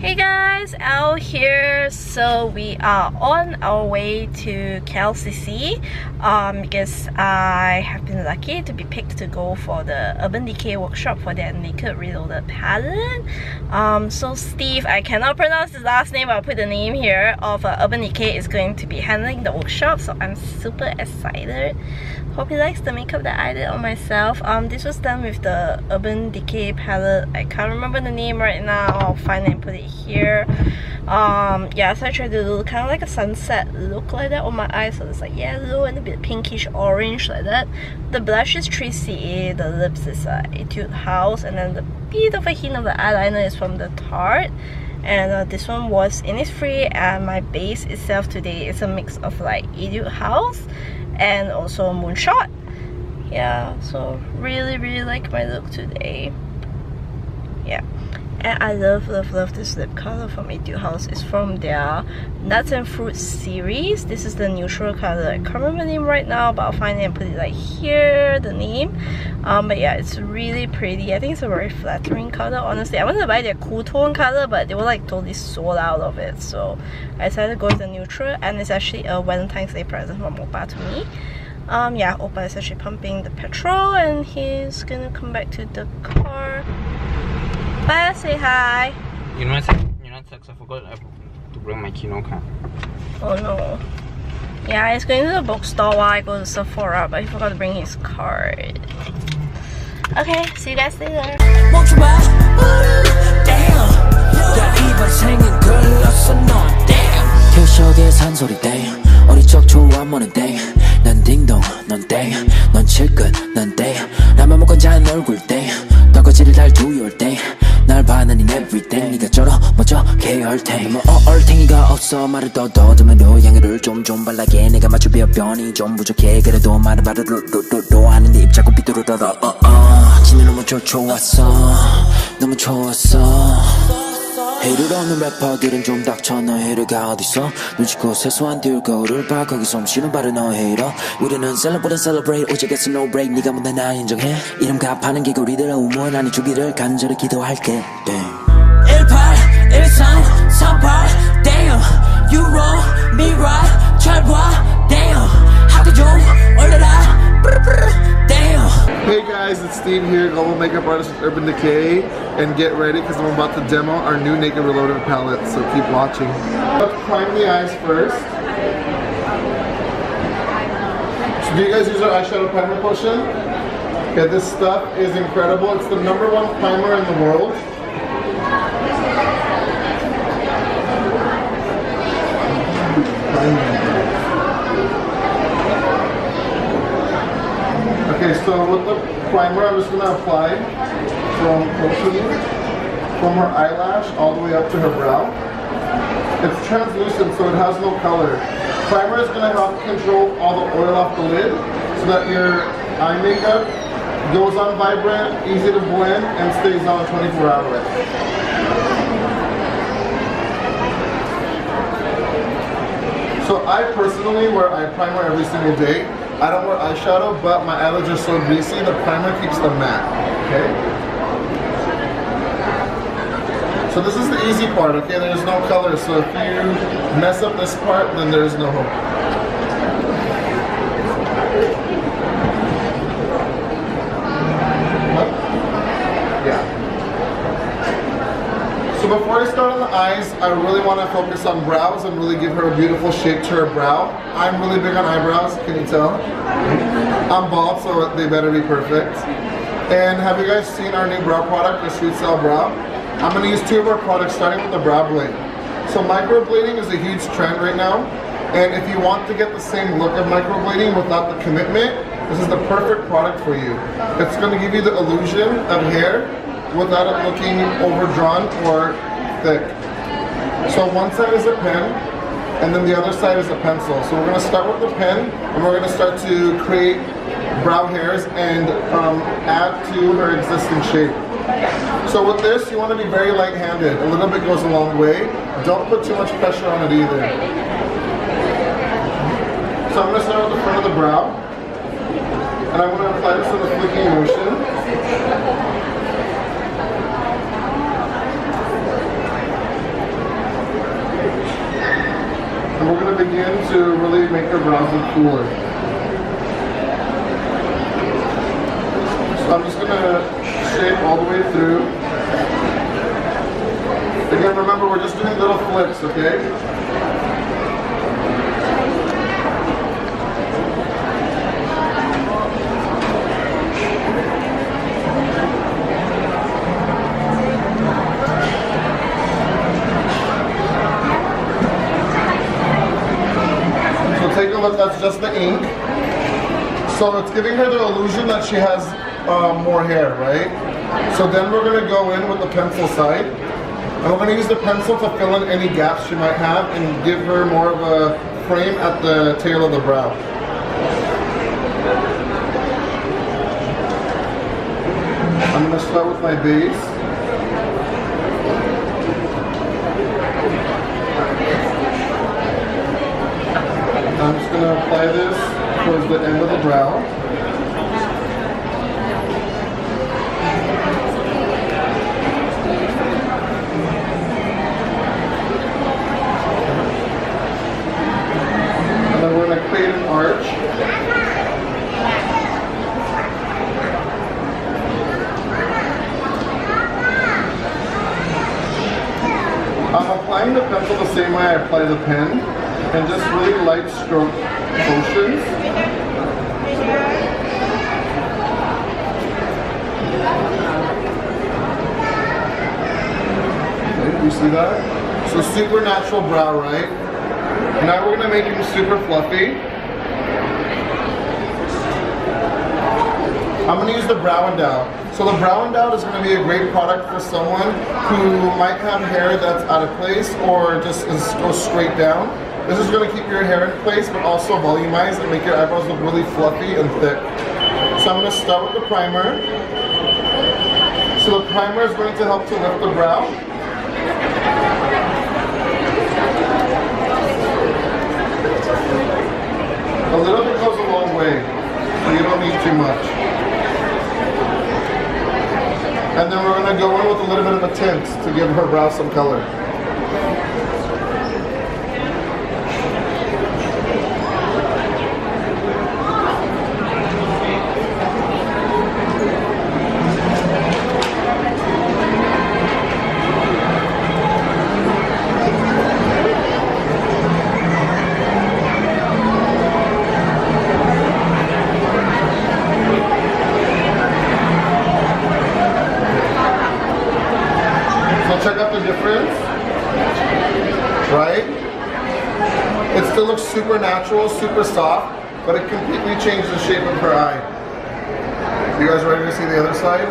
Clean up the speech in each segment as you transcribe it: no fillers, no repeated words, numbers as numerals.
Hey guys, out here. So we are on our way to KLCC because I have been lucky to be picked to go for the Urban Decay workshop for their Naked Reloaded palette. So Steve, I cannot pronounce his last name, but I'll put the name here, of Urban Decay is going to be handling the workshop, so I'm super excited. Hope he likes the makeup that I did on myself. This was done with the Urban Decay palette. I can't remember the name right now. I'll find it and put it here. Yeah, so I tried to do kind of like a sunset look like that on my eyes. So it's like yellow and a bit pinkish orange like that. The blush is 3CA, the lips is Etude House, and then the bit of a hint of the eyeliner is from the Tarte. And this one was Innisfree, and my base itself today is a mix of like Etude House and also Moonshot. Yeah, so really like my look today. Yeah, and I love this lip color from Etude House. It's from their Nuts and Fruits series. This is the neutral color. I can't remember the name right now, but I'll find it and put it like here, the name. But yeah, it's really pretty. I think it's a very flattering color. Honestly, I wanted to buy their cool tone color, but they were like totally sold out of it, so I decided to go with the neutral. And it's actually a Valentine's Day present from Oppa to me. Yeah, Oppa is actually pumping the petrol and he's gonna come back to the car. Bye, say hi. You know, I forgot to bring my Kino card. Oh no. Yeah, he's going to the bookstore while I go to Sephora, but he forgot to bring his card. Okay, see you guys later. 난 딩동, 넌 땡, 넌 칠끝, 넌 땡. 나만 먹은 자는 얼굴 땡. 떨거지를 달 두유올 땡. 날 봐, 난 in everything. 네가 쩔어, 멋져, 계열탱. 뭐 얼탱이가 없어, 말을 더듬어도 양해를 좀 발라게. 내가 맞춰 변이 좀 부족해. 그래도 말을 로 하는데 입 자꾸 삐뚤어져. 지는 너무 좋았어, 너무 좋았어. 해를 얻는 래퍼들은 좀 닥쳐. 너의 해를,가 어딨어? 눈치껏 세수한 뒤를 거울을 봐. 거기 솜씨는 바로 너의 헤이러. 우리는 셀럽보단 셀러브레이트. 오직에서 no break. 네가 뭔데 나 인정해. 이름 값하는 개구리들 우물 아니 주기를 간절히 기도할게. 18, 13, 38 Damn, you wrong, me right. 잘 봐, damn. 하고 좀 올려라. Damn. Hey guys, it's Steve here, global makeup artist with Urban Decay, and get ready because I'm about to demo our new Naked Reloaded palette, so keep watching. Let's prime the eyes first. So do you guys use our eyeshadow primer potion? Okay, this stuff is incredible. It's the #1 primer in the world. Okay, so with the primer, I'm just going to apply from her eyelash all the way up to her brow. It's translucent, so it has no color. Primer is going to help control all the oil off the lid so that your eye makeup goes on vibrant, easy to blend, and stays on 24 hours. So I personally wear eye primer every single day. I don't wear eyeshadow, but my eyelids are so greasy, the primer keeps them matte, okay? So this is the easy part, okay? There's no color, so if you mess up this part, then there is no hope. Yeah. So before I start on the eyes, I really want to focus on brows and really give her a beautiful shape to her brow. I'm really big on eyebrows, can you tell? I'm bald, so they better be perfect. And have you guys seen our new brow product, the Sweet Cell Brow? I'm going to use 2 of our products, starting with the brow blade. So microblading is a huge trend right now. And if you want to get the same look of microblading without the commitment, this is the perfect product for you. It's going to give you the illusion of hair without it looking overdrawn or thick. So one side is a pen, and then the other side is a pencil. So we're going to start with the pen, and we're going to start to create brow hairs and add to her existing shape. So with this, you want to be very light-handed. A little bit goes a long way. Don't put too much pressure on it either. So I'm going to start with the front of the brow, and I'm going to apply this in a flicking motion. begin to really make her brows look cooler. So I'm just gonna shape all the way through. Again, remember we're just doing little flicks, okay? Take a look, that's just the ink. So it's giving her the illusion that she has more hair, right? So then we're going to go in with the pencil side. And we're going to use the pencil to fill in any gaps she might have and give her more of a frame at the tail of the brow. I'm going to start with my base. I'm just going to apply this towards the end of the brow. And then we're going to create an arch. I'm applying the pencil the same way I apply the pen. And just really light stroke motions. Okay, you see that? So super natural brow, right? Now we're going to make him super fluffy. I'm going to use the Brow and Dow. So the Brow and Dow is going to be a great product for someone who might have hair that's out of place or just goes straight down. This is going to keep your hair in place, but also volumize and make your eyebrows look really fluffy and thick. So I'm going to start with the primer. So the primer is going to help to lift the brow. A little bit goes a long way, so you don't need too much. And then we're going to go in with a little bit of a tint to give her brow some color. Check out the difference, right? It still looks super natural, super soft, but it completely changed the shape of her eye. You guys ready to see the other side?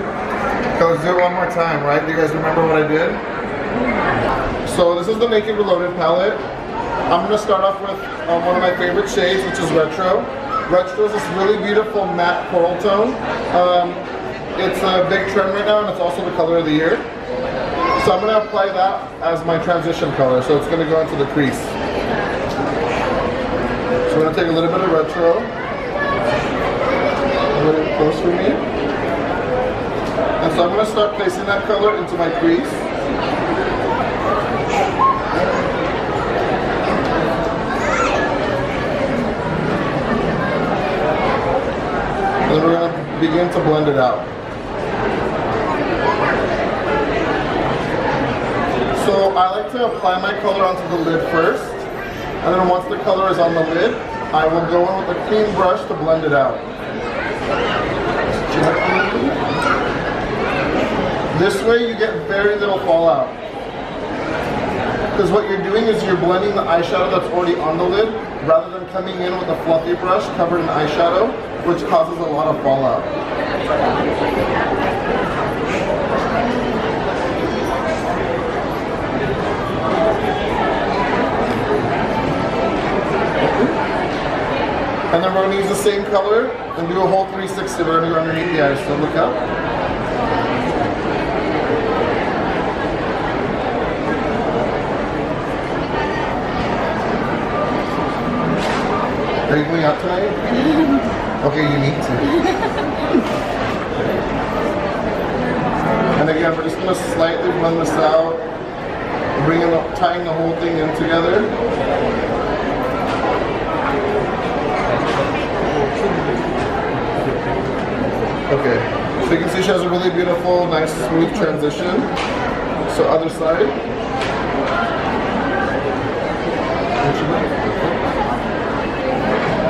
Okay, let's do it one more time, right? Do you guys remember what I did? So this is the Naked Reloaded palette. I'm going to start off with one of my favorite shades, which is Retro. Retro is this really beautiful matte coral tone. It's a big trend right now, and it's also the color of the year. So I'm going to apply that as my transition color, so it's going to go into the crease. So I'm going to take a little bit of Retro, a little close for me. And so I'm going to start placing that color into my crease. And then we're going to begin to blend it out. So I like to apply my color onto the lid first, and then once the color is on the lid, I will go in with a clean brush to blend it out. This way you get very little fallout. Because what you're doing is you're blending the eyeshadow that's already on the lid, rather than coming in with a fluffy brush covered in eyeshadow, which causes a lot of fallout. And then we're going to use the same color and do a whole 360. We're going to go underneath the eyes, so look up. Are you going out tonight? Okay, you need to. And again, we're just going to slightly blend this out, tying the whole thing in together. Okay, so you can see she has a really beautiful, nice, smooth transition. So other side.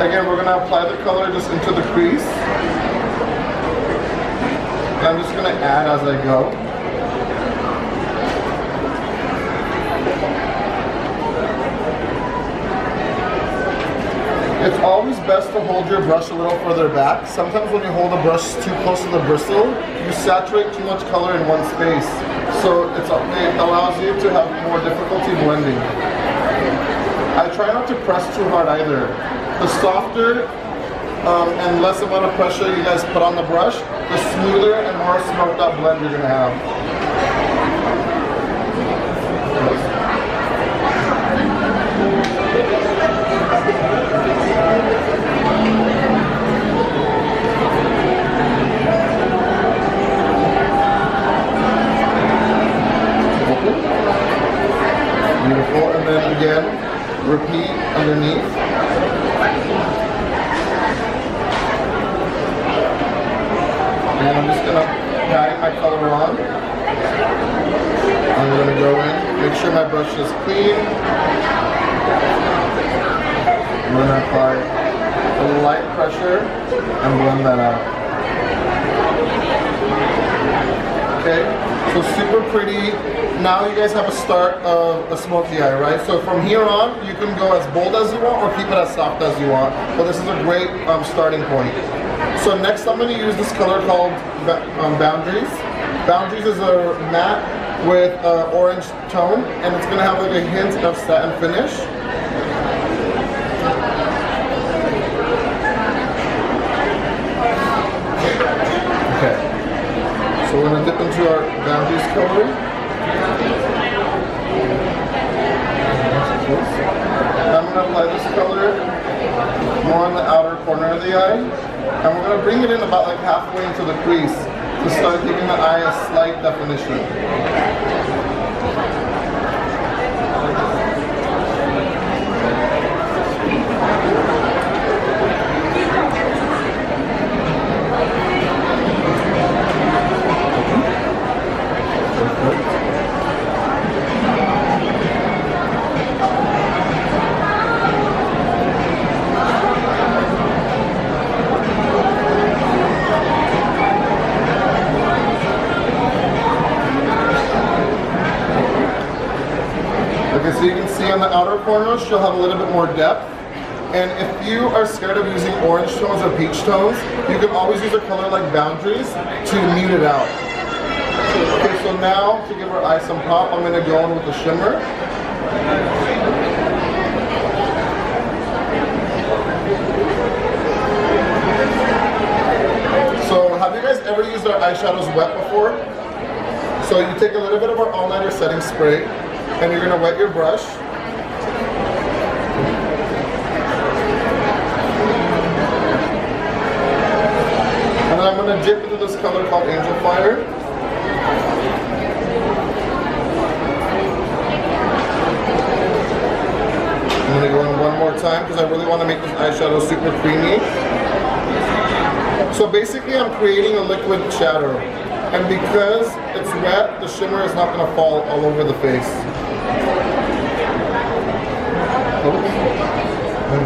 Again, we're gonna apply the color just into the crease. And I'm just gonna add as I go. It's always best to hold your brush a little further back. Sometimes when you hold the brush too close to the bristle, you saturate too much color in one space. So it allows you to have more difficulty blending. I try not to press too hard either. The softer and less amount of pressure you guys put on the brush, the smoother and more smoked out blend you're gonna have. Beautiful, and then again, repeat underneath. And I'm just gonna pat my color on. I'm gonna go in, make sure my brush is clean. I'm gonna apply a light pressure and blend that out. Okay, so super pretty. Now you guys have a start of a smoky eye, right? So from here on, you can go as bold as you want or keep it as soft as you want. But this is a great starting point. So next I'm going to use this color called Boundaries. Boundaries is a matte with orange tone, and it's going to have like a hint of satin finish. Okay. So we're going to dip into our Boundaries color. I'm going to apply this color more on the outer corner of the eye, and we're going to bring it in about like halfway into the crease to start giving the eye a slight definition. So you can see on the outer corners, she'll have a little bit more depth. And if you are scared of using orange tones or peach tones, you can always use a color like Boundaries to mute it out. Okay, so now to give her eye some pop, I'm going to go in with the shimmer. So have you guys ever used our eyeshadows wet before? So you take a little bit of our all-nighter setting spray, and you're going to wet your brush. And then I'm going to dip into this color called Angel Fire. I'm going to go in one more time because I really want to make this eyeshadow super creamy. So basically I'm creating a liquid shadow. And because it's wet, the shimmer is not going to fall all over the face. And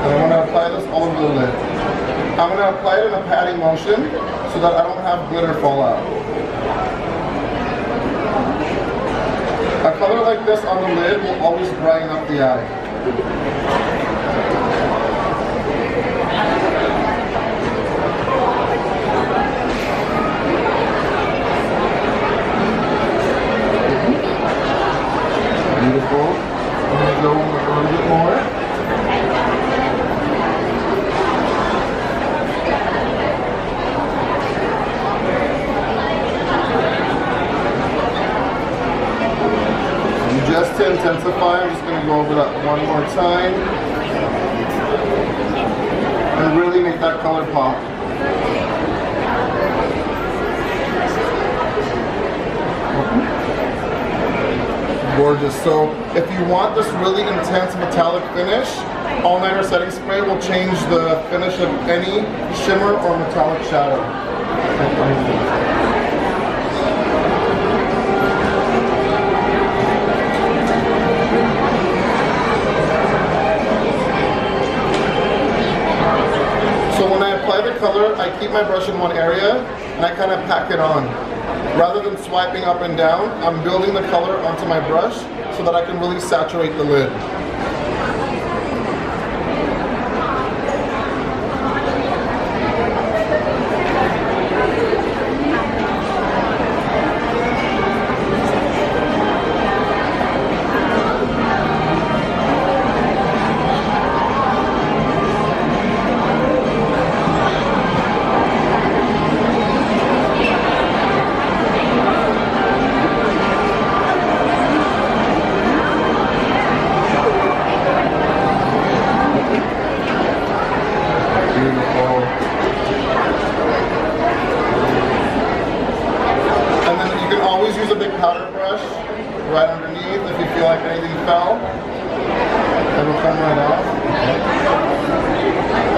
I'm going to apply this all over the lid. I'm going to apply it in a patting motion so that I don't have glitter fall out. A color like this on the lid will always brighten up the eye. Beautiful. I'm going to go in a little bit more. And just to intensify, I'm just going to go over that one more time and really make that color pop. Gorgeous. So if you want this really intense metallic finish, all-nighter setting spray will change the finish of any shimmer or metallic shadow. So when I apply the color, I keep my brush in one area and I kind of pack it on. Rather than swiping up and down, I'm building the color onto my brush so that I can really saturate the lid. Use a big powder brush right underneath if you feel like anything fell. It'll come right off.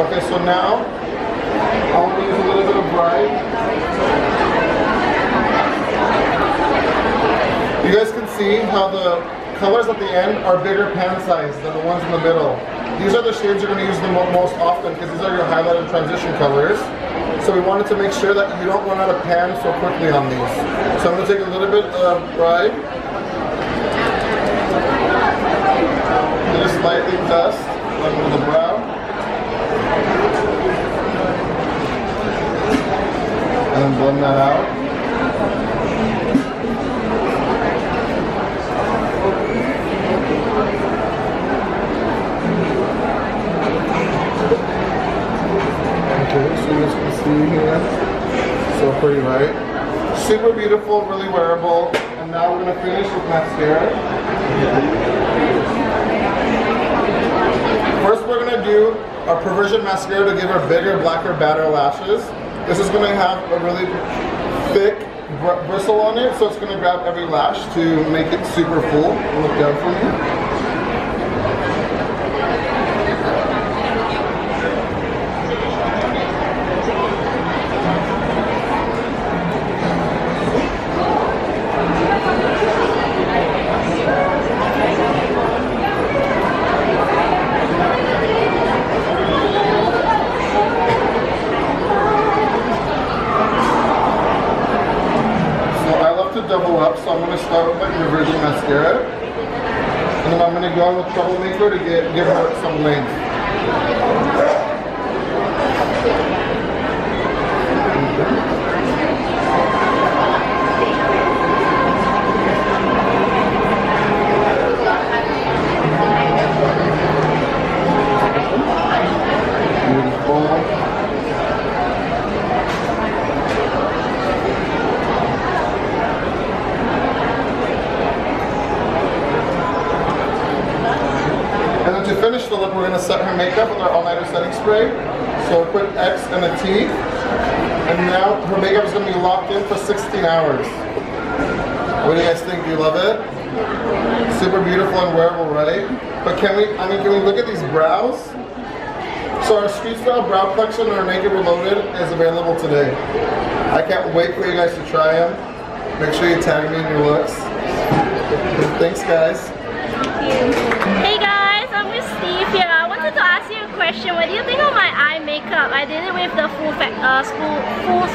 Okay, so now I'll use a little bit of bright. You guys can see how the colors at the end are bigger pan size than the ones in the middle. These are the shades you're going to use the most often because these are your highlight and transition colors. So we wanted to make sure that you don't run out of pan so quickly on these. So I'm going to take a little bit of bright. Just lightly dust under the brow. And then blend that out. Okay, so you guys can see here. So pretty, right? Super beautiful, really wearable. And now we're going to finish with mascara. First we're going to do our Perversion mascara to give her bigger, blacker, badder lashes. This is going to have a really thick bristle on it, so it's going to grab every lash to make it super full. Look down for me. Double up, so I'm going to start with my Perversion mascara, and then I'm going to go in with Troublemaker to give her some length. To finish the look, we're going to set her makeup with our all-nighter setting spray. So a quick X and a T. And now her makeup is going to be locked in for 16 hours. What do you guys think? Do you love it? Super beautiful and wearable, right? But can we look at these brows? So our street style brow collection and our Naked Reloaded is available today. I can't wait for you guys to try them. Make sure you tag me in your looks. Thanks, guys. Thank you. Hey guys, I'm with Steve here. I wanted to ask you a question. What do you think of my eye makeup? I did it with the full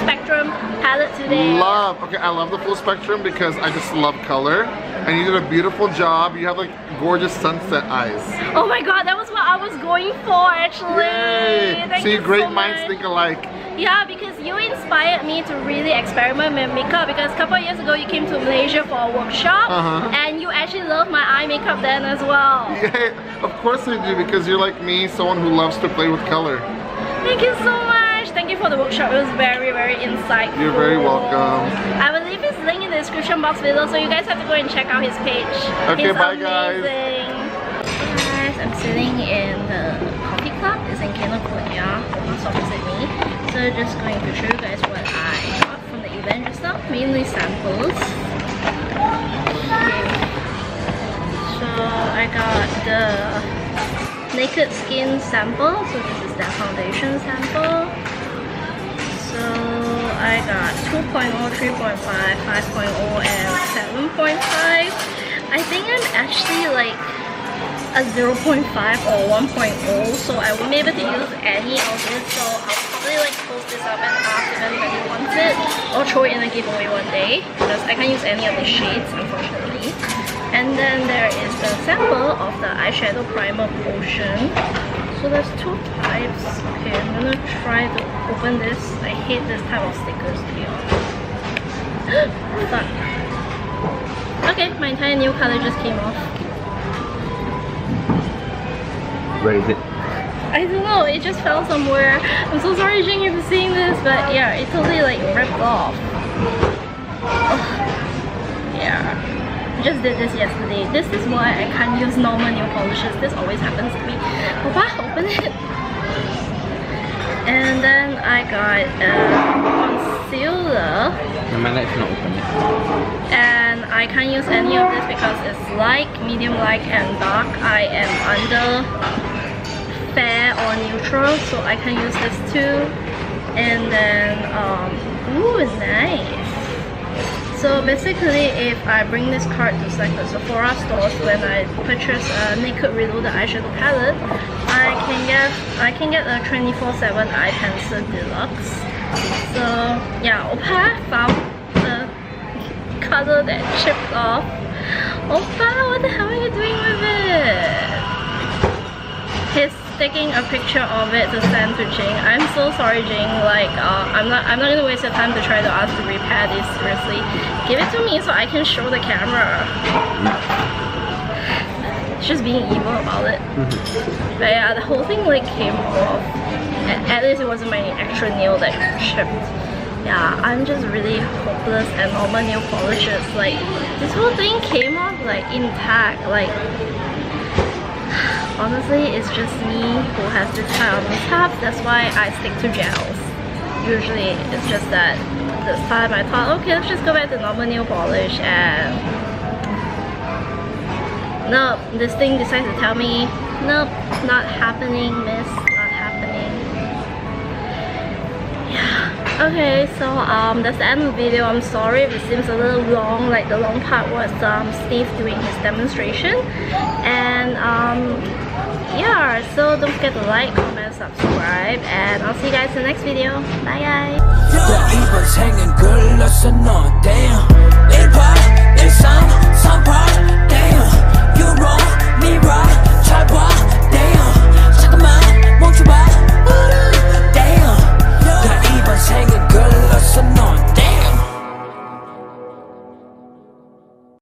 spectrum palette today. Okay, I love the full spectrum because I just love color. And you did a beautiful job. You have like gorgeous sunset eyes. Oh my god, that was what I was going for actually. Yay. Thank you great so minds much. think alike. Yeah, because you inspired me to really experiment with makeup, because a couple of years ago you came to Malaysia for a workshop and you actually loved my eye makeup then as well. Yeah, of course I do, because you're like me, someone who loves to play with color. Thank you so much. Thank you for the workshop. It was very, very insightful. You're very welcome. I will leave his link in the description box below, so you guys have to go and check out his page. Okay, He's bye amazing. guys. Hey guys, I'm sitting in the coffee club. It's in California, almost opposite me. So just going to show you guys what I got from the event just now, mainly samples. Okay. So I got the Naked Skin sample. So this is the foundation sample. So I got 2.0, 3.5, 5.0, and 7.5. I think I'm actually like a 0.5 or 1.0, so I won't be able to use any of this. So I'll probably like post this up and ask if anybody wants it, or throw it in a giveaway one day, because I can't use any of the shades, unfortunately. And then there is the sample of the eyeshadow primer potion. So there's two types. Okay, I'm gonna try to open this. I hate this type of stickers, to be honest. Fuck. Okay, my entire nail color just came off. Where is it? I don't know, it just fell somewhere. I'm so sorry, Jing, if you're seeing this, but yeah, it totally like ripped off. Ugh. Yeah. Just did this yesterday. This is why I can't use normal nail polishes. This always happens to me. Papa, open it. And then I got a concealer. No, my light's not open yet. And I can't use any of this because it's light, medium light, and dark. I am under fair or neutral, so I can use this too. And then, ooh, nice. So basically, if I bring this card to like the Sephora stores when I purchase a Naked Reloaded eyeshadow palette, I can get a 24/7 eye pencil deluxe. So yeah, Oppa found the color that chipped off. Oppa, what the hell are you doing with it? He's taking a picture of it to send to Jing. I'm so sorry, Jing. Like, I'm not gonna waste your time to try to ask to repair this. Seriously, give it to me so I can show the camera. It's just being evil about it. But yeah, the whole thing like came off. At least it wasn't my extra nail that chipped. Yeah, I'm just really hopeless at normal nail polishes. Like, this whole thing came off like intact. Like, honestly, it's just me who has this kind of mishaps. That's why I stick to gels. Usually, it's just that this time I thought, okay, let's just go back to normal nail polish, and no, this thing decides to tell me, nope, not happening, miss, not happening. Yeah. Okay, so that's the end of the video. I'm sorry if it seems a little long. Like, the long part was Steve doing his demonstration, and yeah, so don't forget to like, comment, subscribe, and I'll see you guys in the next video. Bye guys.